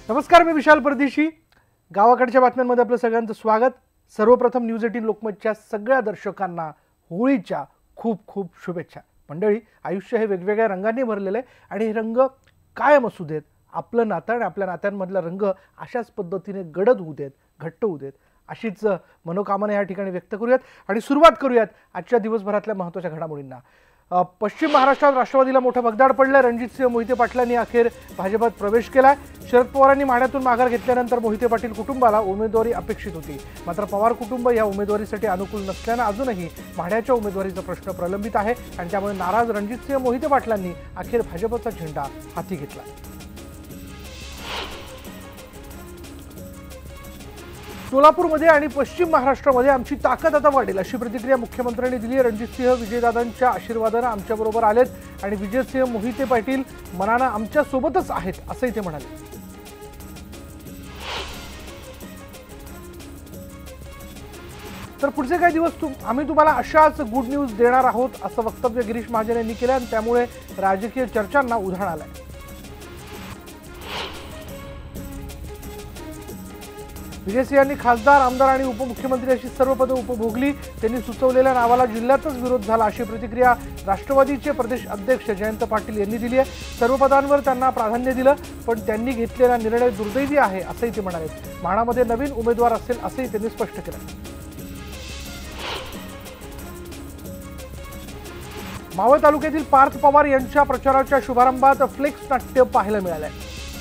नमस्कार, मी विशाल परदेशी. गावाकडच्या बातम्यांमध्ये आपलं सगळ्यांचं स्वागत. सर्वप्रथम न्यूज 18 लोकमतच्या सगळ्या दर्शकांना होळीच्या खूप खूप शुभेच्छा. मंडळी, आयुष्य हे वेगवेगळ्या रंगांनी भरलेलं आहे आणि हे रंग कायम असू देत. आपलं नातं आणि आपल्या नात्यांमधला रंग अशाच पद्धतीने गडद होऊ देत, घट्ट होऊ देत, अशीच मनोकामना या ठिकाणी व्यक्त करूयात आणि सुरुवात करूयात आजच्या दिवसभरातल्या महत्त्वाच्या घडामोडींना. पश्चिम महाराष्ट्रात राष्ट्रवादीला मोठं भगदाड पडलं. रणजितसिंह मोहिते पाटलांनी अखेर भाजपात प्रवेश केलाय. शरद पवारांनी माढ्यातून माघार घेतल्यानंतर मोहिते पाटील कुटुंबाला उमेदवारी अपेक्षित होती. मात्र पवार कुटुंब या उमेदवारीसाठी अनुकूल नसल्यानं अजूनही माढ्याच्या उमेदवारीचा प्रश्न प्रलंबित आहे आणि त्यामुळे नाराज रणजितसिंह मोहिते पाटलांनी अखेर भाजपचा झेंडा हाती घेतला. सोलापूरमध्ये आणि पश्चिम महाराष्ट्रामध्ये आमची ताकद आता वाढेल अशी प्रतिक्रिया मुख्यमंत्र्यांनी दिली. रणजितसिंह विजयदादांच्या आशीर्वादानं आमच्याबरोबर आलेत आणि विजयसिंह मोहिते पाटील मनानं आमच्या सोबतच आहेत असंही ते म्हणाले. तर पुढचे काही दिवस आम्ही तुम्हाला अशाच गुड न्यूज देणार आहोत असं वक्तव्य गिरीश महाजन यांनी केलं आणि त्यामुळे राजकीय चर्चांना उधाण आलंय. विजयसिंहांनी खासदार, आमदार आणि उपमुख्यमंत्री अशी सर्व पदं उपभोगली. त्यांनी सुचवलेल्या नावाला जिल्ह्यातच विरोध झाला अशी प्रतिक्रिया राष्ट्रवादीचे प्रदेश अध्यक्ष जयंत पाटील यांनी दिली आहे. सर्व पदांवर त्यांना प्राधान्य दिलं, पण त्यांनी घेतलेला निर्णय दुर्दैवी आहे असंही ते म्हणाले. माढामध्ये नवीन उमेदवार असेल असंही त्यांनी स्पष्ट केलं. मावळ तालुक्यातील पार्थ पवार यांच्या प्रचाराच्या शुभारंभात फ्लेक्स नाट्य पाहायला मिळालंय.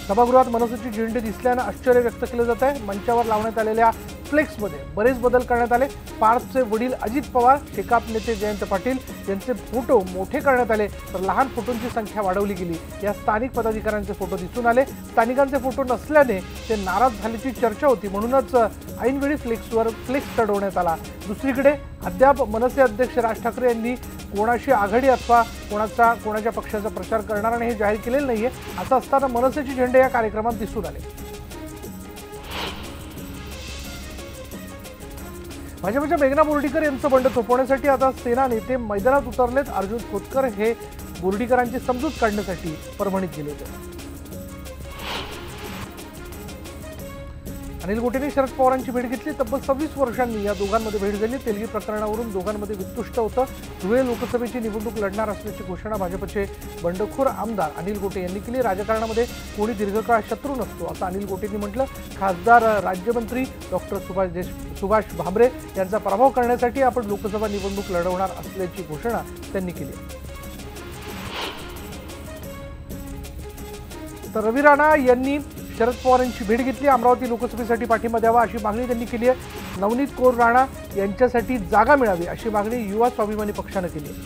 सभागृहात मनसेची झेंडे दिसल्यानं आश्चर्य व्यक्त केलं जात आहे. मंचावर लावण्यात आलेल्या फ्लेक्समध्ये बरेच बदल करण्यात आले. पार्थचे वडील अजित पवार, शेकाप नेते जयंत पाटील यांचे फोटो मोठे करण्यात आले, तर लहान फोटोंची संख्या वाढवली गेली. या स्थानिक पदाधिकाऱ्यांचे फोटो दिसून आले. स्थानिकांचे फोटो नसल्याने ते नाराज झाल्याची चर्चा होती, म्हणूनच ऐनवेळी फ्लेक्स चढवण्यात आला. दुसरीकडे अद्याप मनसे अध्यक्ष राज ठाकरे यांनी कोणाशी आघाडी अथवा कोणाच्या पक्षाचा प्रचार करणार नाही हे जाहीर केलेलं नाहीये. असं असताना मनसेचे झेंडे या कार्यक्रमात दिसून आले. भाजपच्या मेघना बोर्डीकर यांचं बंड थोपवण्यासाठी आता सेना नेते मैदानात उतरलेत. अर्जुन खोतकर हे बोर्डीकरांची समजूत काढण्यासाठी परभणीत गेले होते. अनिल गोटेंनी शरद पवारांची भेट घेतली. तब्बल 26 वर्षांनी या दोघांमध्ये भेट झाली. तेलगी प्रकरणावरून दोघांमध्ये वितुष्ट होतं. धुळे लोकसभेची निवडणूक लढणार असल्याची घोषणा भाजपचे बंडखोर आमदार अनिल गोटे यांनी केली. राजकारणामध्ये कोणी दीर्घकाळ शत्रू नसतो असं अनिल गोटेंनी म्हटलं. खासदार राज्यमंत्री डॉक्टर सुभाष भामरे यांचा पराभव करण्यासाठी आपण लोकसभा निवडणूक लढवणार असल्याची घोषणा त्यांनी केली. तर रवी राणा यांनी शरद पवार यांची भेट घेतली. अमरावती लोकसभेसाठी पाठिंबा द्यावा अशी मागणी त्यांनी केली आहे. नवनीत कौर राणा यांच्यासाठी जागा मिळावी अशी मागणी युवा स्वाभिमानी पक्षानं केली आहे.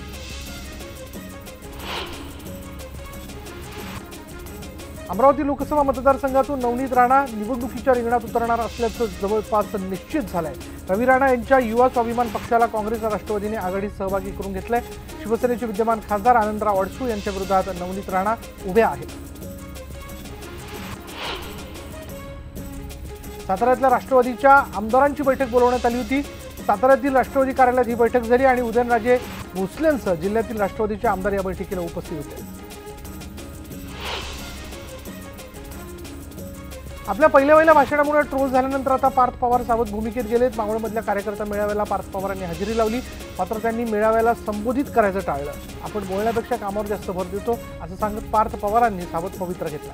अमरावती लोकसभा मतदारसंघातून नवनीत राणा निवडणुकीच्या रिंगणात उतरणार असल्याचं जवळपास निश्चित झालंय. रवी राणा यांच्या युवा स्वाभिमान पक्षाला काँग्रेस राष्ट्रवादीने आघाडीत सहभागी करून घेतलंय. शिवसेनेचे विद्यमान खासदार आनंदराव अडसूळ यांच्या विरोधात नवनीत राणा उभ्या आहेत. साताऱ्यातल्या राष्ट्रवादीच्या आमदारांची बैठक बोलवण्यात आली होती. साताऱ्यातील राष्ट्रवादी कार्यालयात ही बैठक झाली आणि उदयनराजे भोसलेंसह जिल्ह्यातील राष्ट्रवादीचे आमदार या बैठकीला उपस्थित होते. आपल्या पहिल्या भाषणामुळे ट्रोल झाल्यानंतर आता पार्थ पवार सावध भूमिकेत गेलेत. मावळमधल्या कार्यकर्ता मेळाव्याला पार्थ पवारांनी हजेरी लावली, मात्र त्यांनी मेळाव्याला संबोधित करायचं टाळलं. आपण बोलण्यापेक्षा कामावर जास्त भर देतो असं सांगत पार्थ पवारांनी सावध पवित्रा घेतला.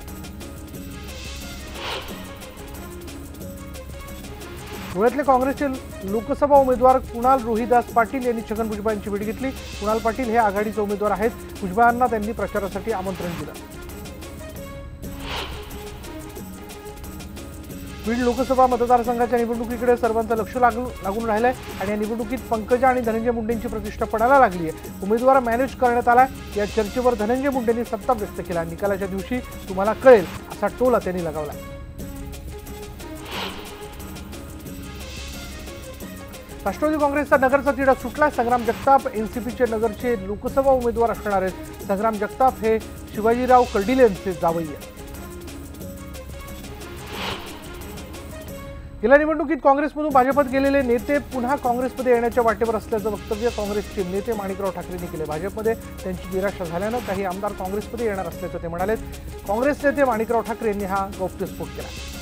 धुळ्यातले काँग्रेसचे लोकसभा उमेदवार कुणाल रोहिदास पाटील यांनी छगन भुजबळ यांची भेट घेतली. कुणाल पाटील हे आघाडीचे उमेदवार आहेत. भुजबळांना त्यांनी प्रचारासाठी आमंत्रण दिलं. बीड लोकसभा मतदारसंघाच्या निवडणुकीकडे सर्वांचं लक्ष लागून राहिलंय आणि या निवडणुकीत पंकजा आणि धनंजय मुंडेंची प्रतिष्ठा पणाला लागली आहे. उमेदवार मॅनेज करण्यात आला. या चर्चेवर धनंजय मुंडेंनी संताप व्यक्त केला. निकालाच्या दिवशी तुम्हाला कळेल असा टोला त्यांनी लगावला. राष्ट्रवादी काँग्रेसचा नगरचा तिढा सुटला. संग्राम जगताप एनसीपीचे नगरचे लोकसभा उमेदवार असणार आहेत. संग्राम जगताप हे शिवाजीराव कर्डिले यांचे जावई आहेत. गेल्या निवडणुकीत काँग्रेसमधून भाजपात गेलेले नेते पुन्हा काँग्रेसमध्ये येण्याच्या वाटेवर असल्याचं वक्तव्य काँग्रेसचे नेते माणिकराव ठाकरेंनी केले। भाजपमध्ये त्यांची निराशा झाल्यानं काही आमदार काँग्रेसमध्ये येणार असल्याचं ते म्हणाले। काँग्रेस नेते माणिकराव ठाकरे यांनी हा गौप्यस्फोट केला।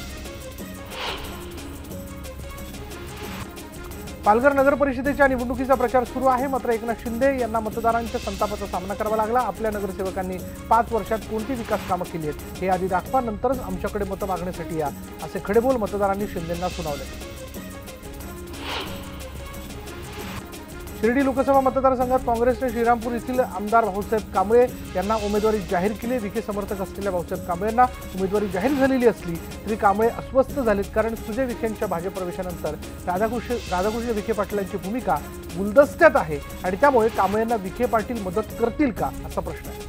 पालघर नगर परिषदेच्या निवडणुकीचा प्रचार सुरू आहे, मात्र एकनाथ शिंदे यांना मतदारांच्या संतापाचा सामना करावा लागला। आपल्या नगरसेवकांनी 5 वर्षात कोणती विकास कामं केली आहेत हे आधी दाखवा, नंतरच आमच्याकडे मतं मागण्यासाठी या, असे खडेबोल मतदारांनी शिंदेंना सुनावले। शिर्डी लोकसभा मतदारसंघात काँग्रेसने श्रीरामपूर येथील आमदार भाऊसाहेब कांबळे यांना उमेदवारी जाहीर केली। विखे समर्थक असलेल्या भाऊसाहेब कांबळेंना उमेदवारी जाहीर झालेली असली तरी कांबळे अस्वस्थ झालेत, कारण सुजय विखेंच्या भाजप प्रवेशानंतर राधाकृष्ण विखे पाटलांची भूमिका गुलदस्त्यात आहे आणि त्यामुळे कांबळेंना विखे पाटील मदत करतील का, असा प्रश्न आहे।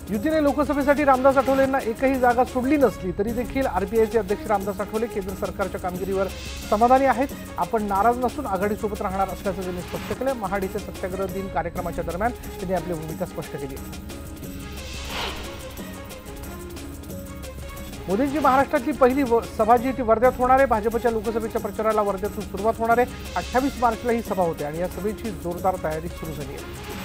युतीने लोकसभेसाठी रामदास आठवले यांना एकही जागा सोडली नसली तरी देखील आरपीआयचे अध्यक्ष रामदास आठवले केंद्र सरकारच्या कामगिरीवर समाधानी आहेत। आपण नाराज नसून आघाडीसोबत राहणार असल्याचं त्यांनी स्पष्ट केलं। महाड इथे सत्याग्रह दिन कार्यक्रमाच्या दरम्यान त्यांनी आपली भूमिका स्पष्ट केली। मोदींची महाराष्ट्रातली पहिली सभा जी ती वर्ध्यात होणार आहे। भाजपच्या लोकसभेच्या प्रचाराला वर्ध्यातून सुरुवात होणार आहे। 28 मार्चला ही सभा होते आणि या सभेची जोरदार तयारी सुरू झाली आहे।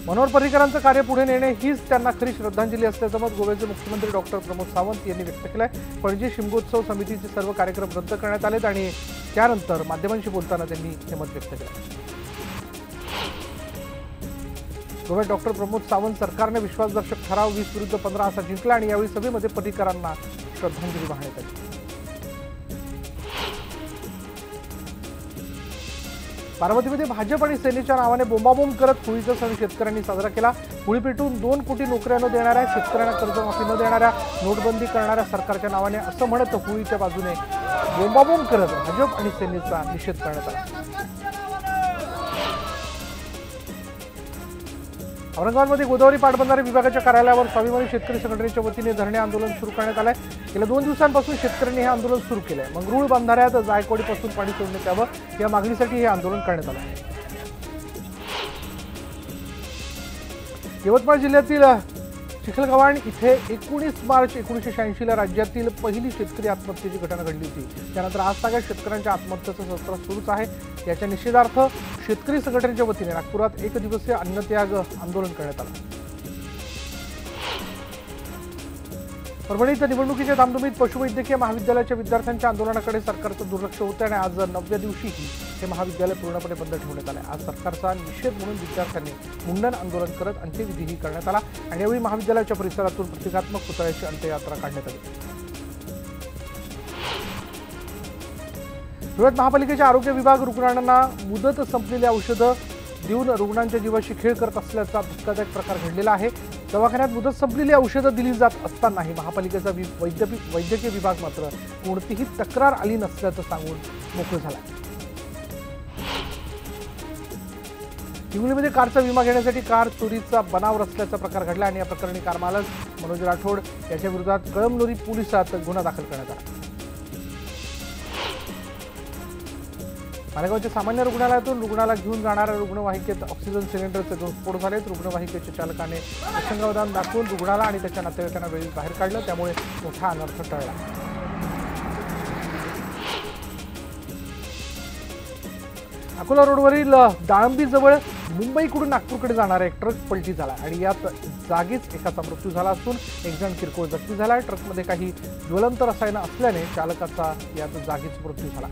मनोहर पर्रीकरांचं कार्य पुढे नेणे हीच त्यांना खरी श्रद्धांजली असल्याचं मत गोव्याचे मुख्यमंत्री डॉक्टर प्रमोद सावंत यांनी व्यक्त केलं आहे। पणजी शिमगोत्सव समितीचे सर्व कार्यक्रम रद्द करण्यात आलेत आणि त्यानंतर माध्यमांशी बोलताना त्यांनी हे मत व्यक्त केलं। गोव्यात डॉक्टर प्रमोद सावंत सरकारने विश्वासदर्शक ठराव 20-15 असा जिंकला आणि यावेळी सभेमध्ये पर्रीकरांना श्रद्धांजली वाहण्यात आली। बारामतीमध्ये भाजप आणि सेनेच्या नावाने बोंबाबोंब करत होळीचा सण शेतकऱ्यांनी साजरा केला। होळी पेटून 2 कोटी नोकऱ्या न देणाऱ्या, शेतकऱ्यांना कर्जमाफी न देणाऱ्या, नोटबंदी करणाऱ्या सरकारच्या नावाने असं म्हणत होळीच्या बाजूने बोंबाबोंब करत भाजप आणि सेनेचा निषेध करण्यात आला। औरंगाबादमध्ये गोदावरी पाटबंधारे विभागाच्या कार्यालयावर स्वाभिमानी शेतकरी संघटनेच्या वतीने धरणे आंदोलन सुरू करण्यात आलंय। गेल्या 2 दिवसांपासून शेतकऱ्यांनी हे आंदोलन सुरू केलंय। मंगरूळ बंधाऱ्यात जायकवाडीपासून पाणी सोडण्यात यावं या मागणीसाठी हे आंदोलन करण्यात आलं आहे। यवतमाळ जिल्ह्यातील चिखलगव्हाण इथे 19 मार्च 1986 ला राज्यातील पहिली शेतकरी आत्महत्येची घटना घडली होती। त्यानंतर आज ताग्यात शेतकऱ्यांच्या आत्महत्येचं सत्र सुरूच आहे। याच्या निषेधार्थ शेतकरी संघटनेच्या वतीने नागपुरात 1 दिवसीय अन्नत्याग आंदोलन करण्यात आलं। परभणीत निवडणुकीच्या धामधुमीत पशुवैद्यकीय महाविद्यालयाच्या विद्यार्थ्यांच्या आंदोलनाकडे सरकारचं दुर्लक्ष होतं आणि आज 9व्या दिवशीही हे महाविद्यालय पूर्णपणे बंद ठेवण्यात आलं। आज सरकारचा निषेध म्हणून विद्यार्थ्यांनी मुंडन आंदोलन करत अंत्यविधीही करण्यात आला आणि यावेळी महाविद्यालयाच्या परिसरातून प्रतिकात्मक पुतळ्याची अंत्ययात्रा काढण्यात आली। धुळ्यात महापालिकेच्या आरोग्य विभाग रुग्णांना मुदत संपलेली औषधं देऊन रुग्णांच्या जीवाशी खेळ करत असल्याचा धक्कादायक प्रकार घडलेला आहे। दवाखान्यात मुदत संपलेली औषधं दिली जात असतानाही महापालिकेचा वैद्यकीय विभाग मात्र कोणतीही तक्रार आली नसल्याचं सांगून मोकळं झालं। हिंगोलीमध्ये कारचा विमा घेण्यासाठी कार चोरीचा बनाव रचल्याचा प्रकार घडला आणि या प्रकरणी कार मालक मनोज राठोड याच्या विरोधात कळमनुरी पोलिसात गुन्हा दाखल करण्यात आला। मालेगावच्या सामान्य रुग्णालयातून रुग्णाला घेऊन जाणाऱ्या रुग्णवाहिकेत ऑक्सिजन सिलेंडरचे 2 स्फोट झालेत। रुग्णवाहिकेच्या चालकाने प्रसंगावधान दाखवून रुग्णाला आणि त्याच्या नातेवाईकांना वेळीच बाहेर काढलं, त्यामुळे मोठा अनर्थ टळला। अकोला रोडवरील दाळंबीजवळ मुंबईकडून नागपूरकडे जाणारा एक ट्रक पलटी झाला आणि यात जागीच एकाचा मृत्यू झाला असून 1 जण किरकोळ जखमी झाला। ट्रकमध्ये काही ज्वलंत रसायनं असल्याने चालकाचा यात जागीच मृत्यू झाला।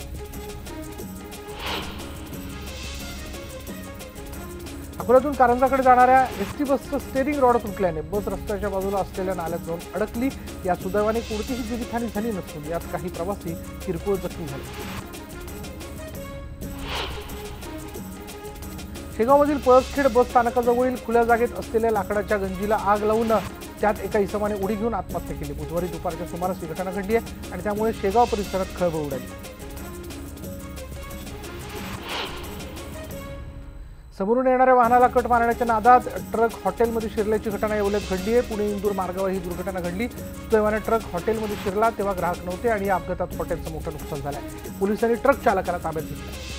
अकोल्यातून कारंजाकडे जाणाऱ्या एसटी बसचं स्टेअरिंग रॉड तुटल्याने बस रस्त्याच्या बाजूला असलेल्या नाल्यात जाऊन अडकली। या सुदैवाने कोणतीही जीवितहानी झाली नसून यात काही प्रवासी किरकोळ जखमी झाले। शेगावमधील पळसखेड बस स्थानकाजवळील खुल्या जागेत असलेल्या लाकडाच्या गंजीला आग लावून त्यात एका इसमाने उडी घेऊन आत्महत्या केली। बुधवारी दुपारच्या सुमारास ही घटना घडली आहे आणि त्यामुळे शेगाव परिसरात खळबळ उडाली। समोरून येणाऱ्या वाहनाला कट मारण्याच्या नादात ट्रक हॉटेलमध्ये शिरल्याची घटना येवल्यात घडली आहे। पुणे इंदूर मार्गावर ही दुर्घटना घडली। सुदैवाने ट्रक हॉटेलमध्ये शिरला तेव्हा ग्राहक नव्हते आणि या अपघातात हॉटेलचं मोठं नुकसान झालं आहे। पोलिसांनी ट्रक चालकाला ताब्यात घेतलं।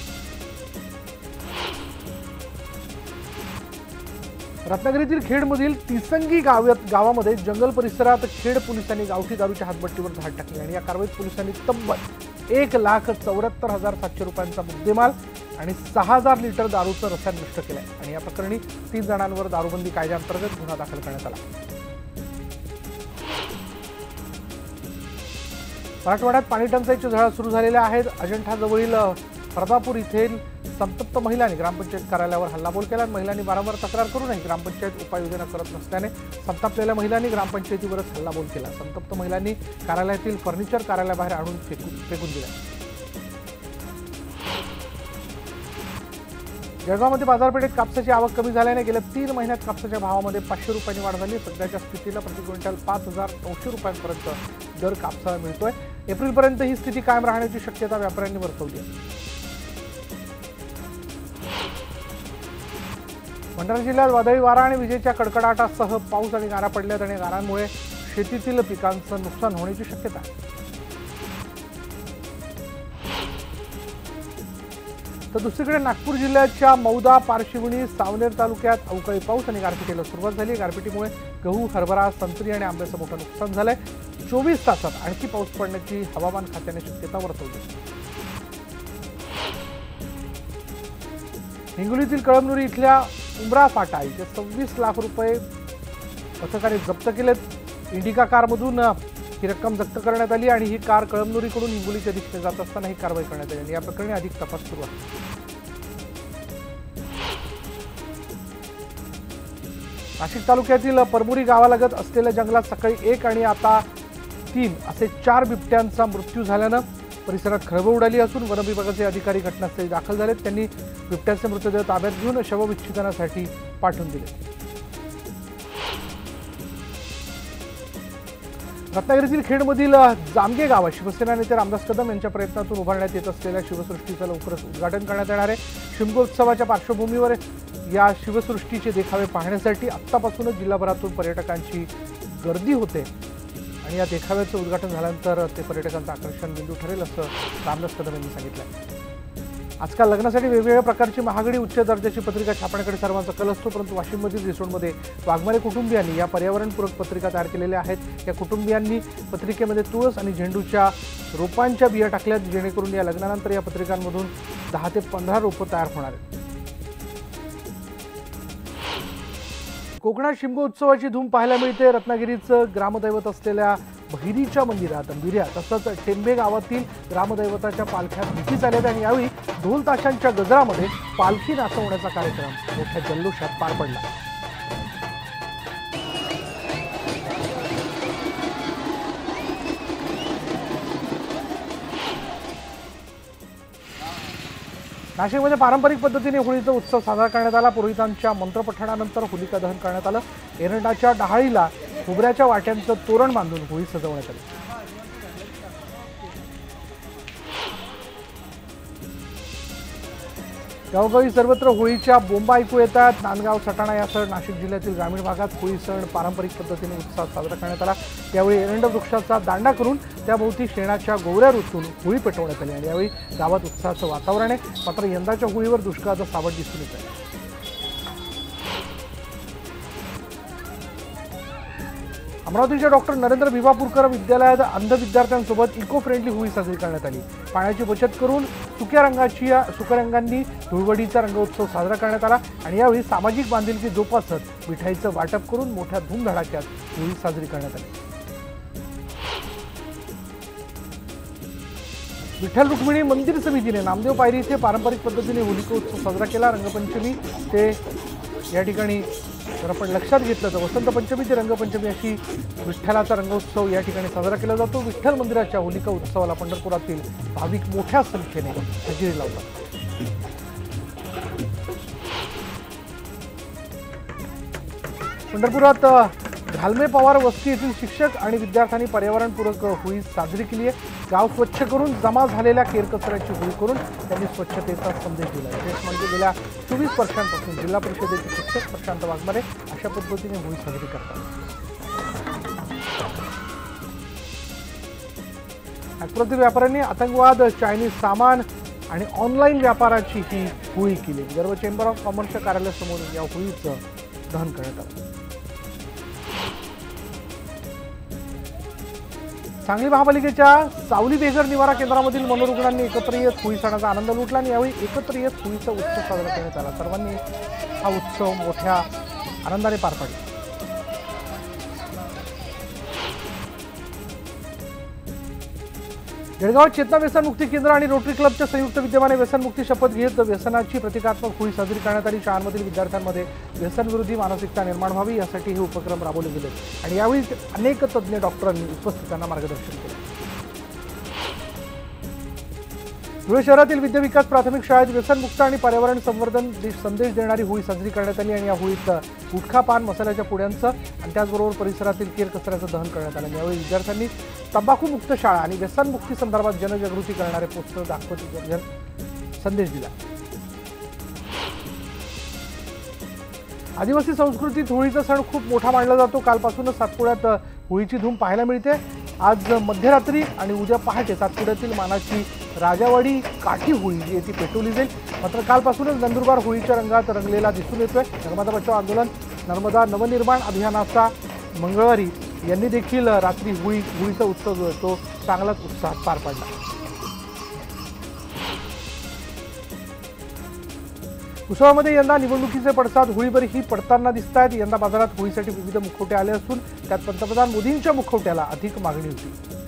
रत्नागिरीतील खेडमधील तिसंगी गावामध्ये जंगल परिसरात खेड पोलिसांनी गावठी दारूच्या हातभट्टीवर धाड टाकली आणि या कारवाईत पोलिसांनी तब्बल 1,74,700 रुपयांचा मुद्देमाल आणि 6,000 लिटर दारूचं रसायन नष्ट केलंय आणि या प्रकरणी 3 जणांवर दारूबंदी कायद्याअंतर्गत गुन्हा दाखल करण्यात आला। मराठवाड्यात पाणी टंचाईच्या झळा सुरू झालेल्या आहेत। अजंठाजवळील प्रतापूर येथील संतप्त महिलांनी ग्रामपंचायत कार्यालयावर हल्लाबोल केला। महिलांनी वारंवार तक्रार करूनही ग्रामपंचायत उपाययोजना करत नसल्याने संतापलेल्या महिलांनी ग्रामपंचायतीवरच हल्लाबोल केला। संतप्त महिलांनी कार्यालयातील फर्निचर कार्यालयाबाहेर आणून फेकून दिले। जळगावमध्ये बाजारपेठेत कापसाची आवक कमी झाल्याने गेल्या 3 महिन्यात कापसाच्या भावामध्ये 500 रुपयांनी वाढ झाली। सध्याच्या स्थितीला प्रति क्विंटल 5,900 रुपयांपर्यंत दर कापसाला मिळतोय। एप्रिलपर्यंत ही स्थिती कायम राहण्याची शक्यता व्यापाऱ्यांनी वर्तवली आहे। भंडारा जिल्ह्यात वादळी वारा आणि विजेच्या कडकडाटासह पाऊस आणि गारा पडल्यात आणि गारांमुळे शेतीतील पिकांचं नुकसान होण्याची शक्यता आहे। तर दुसरीकडे नागपूर जिल्ह्याच्या मौदा, पारशिवनी, सावनेर तालुक्यात अवकाळी पाऊस आणि गारपिटीला सुरुवात झाली। गारपिटीमुळे गहू, हरभरा, संत्री आणि आंब्याचं मोठं नुकसान झालंय। 24 तासात आणखी पाऊस पडण्याची हवामान खात्याने शक्यता वर्तवली। हिंगोलीतील कळमनुरी इथल्या उमरा फाटा इथे 26 लाख रुपये पथकाने जप्त केलेत। इंडिका कारमधून ही रक्कम जप्त करण्यात आली आणि ही कार कळमनुरीकडून हिंगोलीच्या दिशेने जात असताना ही कारवाई करण्यात आली। या प्रकरणी अधिक तपास सुरू आहे। नाशिक तालुक्यातील परमुरी गावालगत असलेल्या जंगलात सकाळी 1 आणि आता 3 असे 4 बिबट्यांचा मृत्यू झाल्यानं परिसरात खळबळ उडाली असून वन विभागाचे अधिकारी घटनास्थळी दाखल झालेत। त्यांनी बिबट्यांचे मृतदेह ताब्यात घेऊन शवविच्छेदनासाठी पाठवून दिले। रत्नागिरीतील खेडमधील जामगे गावात शिवसेना नेते रामदास कदम यांच्या प्रयत्नातून उभारण्यात येत असलेल्या शिवसृष्टीचं लवकरच उद्घाटन करण्यात येणार आहे। शिमगोत्सवाच्या पार्श्वभूमीवर या शिवसृष्टीचे देखावे पाहण्यासाठी आत्तापासूनच जिल्हाभरातून पर्यटकांची गर्दी होते आणि या देखाव्याचं उद्घाटन झाल्यानंतर ते पर्यटकांचं आकर्षण बिंदू ठरेल असं रामदास कदम यांनी सांगितलं। आजकाल लग्नासाठी वेगवेगळ्या प्रकारची महागडी उच्च दर्जाची पत्रिका छापण्याकडे सर्वांचा कल असतो, परंतु वाशिममधील रिसोडमध्ये वाघमारे कुटुंबियांनी या पर्यावरणपूरक पत्रिका तयार केलेल्या आहेत। या कुटुंबियांनी पत्रिकेमध्ये तुळस आणि झेंडूच्या रोपांच्या बिया टाकल्यात, जेणेकरून या लग्नानंतर या पत्रिकांमधून 10 ते 15 रोपं तयार होणार आहेत। कोकणात शिमगोत्सवाची धूम पाहायला मिळते। रत्नागिरीचं ग्रामदैवत असलेल्या बहिरीच्या मंदिरात बिऱ्या तसंच टेंबे गावातील ग्रामदैवताच्या पालख्यात निघी झाल्यात आणि यावेळी ढोल ताशांच्या गजरामध्ये पालखी नाचवण्याचा कार्यक्रम मोठ्या जल्लोषात पार पडला। नाशिकमध्ये पारंपरिक पद्धतीने होळीचा उत्सव साजरा करण्यात आला। पुरोहितांच्या मंत्रपठणानंतर होलिका दहन करण्यात आलं। एरंडाच्या डहाळीला खोबऱ्याच्या वाट्यांचं तोरण बांधून होळी सजवण्यात आली। गावोगावी सर्वत्र होळीच्या बोंबा ऐकू येतात। नांदगाव, सटाणा यासह नाशिक जिल्ह्यातील ग्रामीण भागात होळी सण पारंपरिक पद्धतीने उत्साहात साजरा करण्यात आला। त्यावेळी एरंड वृक्षाचा दांडा करून त्याभोवती शेणाच्या गोवऱ्या रुतून होळी पेटवण्यात आली आणि यावेळी गावात उत्साहाचं वातावरण आहे। मात्र यंदाच्या होळीवर दुष्काळाचा सावट दिसून येत आहे। अमरावतीच्या डॉक्टर नरेंद्र भिवापूरकर विद्यालयात अंध विद्यार्थ्यांसोबत इको फ्रेंडली होळी साजरी करण्यात आली। पाण्याची बचत करून सुक्या-रंगांनी धुळवडीचा रंगोत्सव साजरा करण्यात आला आणि यावेळी सामाजिक बांधिलकी जोपासत मिठाईचं वाटप करून मोठ्या धूमधडाक्यात होळी साजरी करण्यात आली। विठ्ठल रुक्मिणी मंदिर समितीने नामदेव पायरी येथे पारंपरिक पद्धतीने होलिकोत्सव साजरा केला। रंगपंचमी ते या ठिकाणी जर आपण लक्षात घेतलं तर वसंत पंचमी ते रंगपंचमी अशी विठ्ठलाचा रंगोत्सव या ठिकाणी साजरा केला जातो। विठ्ठल मंदिराच्या होलिका उत्सवाला पंढरपुरातील भाविक मोठ्या संख्येने हजेरी लावतात। पंढरपुरात घालमे पवार वस्ती येथील शिक्षक आणि विद्यार्थ्यांनी पर्यावरणपूरक होळी साजरी केली आहे। गाव स्वच्छ करून जमा झालेल्या केरकचऱ्याची होळी करून त्यांनी स्वच्छतेचा संदेश दिला। विशेष म्हणजे गेल्या 24 वर्षांपासून जिल्हा परिषदेचे शिक्षक प्रशांत वाघमारे अशा पद्धतीने होळी साजरी करतात। नागपुरातील व्यापाऱ्यांनी आतंकवाद, चायनीज सामान आणि ऑनलाईन व्यापाराची ही होळी केली। विदर्भ चेंबर ऑफ कॉमर्सच्या कार्यालयासमोर या होळीचं दहन करण्यात आलं. सांगली महापालिकेच्या सावली बेघर निवारा केंद्रामधील मनोरुग्णांनी एकत्र येत होळी सणाचा आनंद लुटला आणि यावेळी एकत्र येत होळीचा उत्सव साजरा करण्यात आला. सर्वांनी हा उत्सव मोठ्या आनंदाने पार पाडला. जळगावात चेतना व्यसनमुक्ती केंद्र आणि रोटरी क्लबच्या संयुक्त विद्यमाने व्यसनमुक्ती शपथ घेत व्यसनाची प्रतिकात्मक होळी साजरी करण्यात आली. शाळांमधील विद्यार्थ्यांमध्ये व्यसनविरोधी मानसिकता निर्माण व्हावी यासाठी हे उपक्रम राबवले गेले आणि यावेळी अनेक तज्ज्ञ डॉक्टरांनी उपस्थितांना मार्गदर्शन केले. धुळे शहरातील विद्या विकास प्राथमिक शाळेत व्यसनमुक्त आणि पर्यावरण संवर्धन संदेश देणारी होळी साजरी करण्यात आली आणि या होळीत गुटखा पान मसाल्याच्या पुड्यांचं आणि त्याचबरोबर परिसरातील केर कचऱ्याचं दहन करण्यात आलं. यावेळी विद्यार्थ्यांनी तंबाखूमुक्त शाळा आणि व्यसनमुक्ती संदर्भात जनजागृती करणारे पोस्टर दाखवत संदेश दिला. आदिवासी संस्कृतीत होळीचा सण खूप मोठा मानला जातो. कालपासूनच सातपुड्यात होळीची धूम पाहायला मिळते. आज मध्यरात्री आणि उद्या पहाटे सातपुड्यातील मानाची राजावाडी काठी होळी जी आहे ती पेटवली जाईल. मात्र कालपासूनच नंदुरबार होळीच्या रंगात रंगलेला दिसून येतोय. नर्मदा बचाव आंदोलन, नर्मदा नवनिर्माण अभियानाचा मंगळवारी यांनी देखील रात्री होळीचा उत्सव जो आहे तो चांगलाच उत्साहात पार पाडला. उत्सवामध्ये यंदा निवडणुकीचे पडसाद होळीवरही पडताना दिसत आहेत. यंदा बाजारात होळीसाठी विविध मुखवटे आले असून त्यात पंतप्रधान मोदींच्या मुखवट्याला अधिक मागणी होती.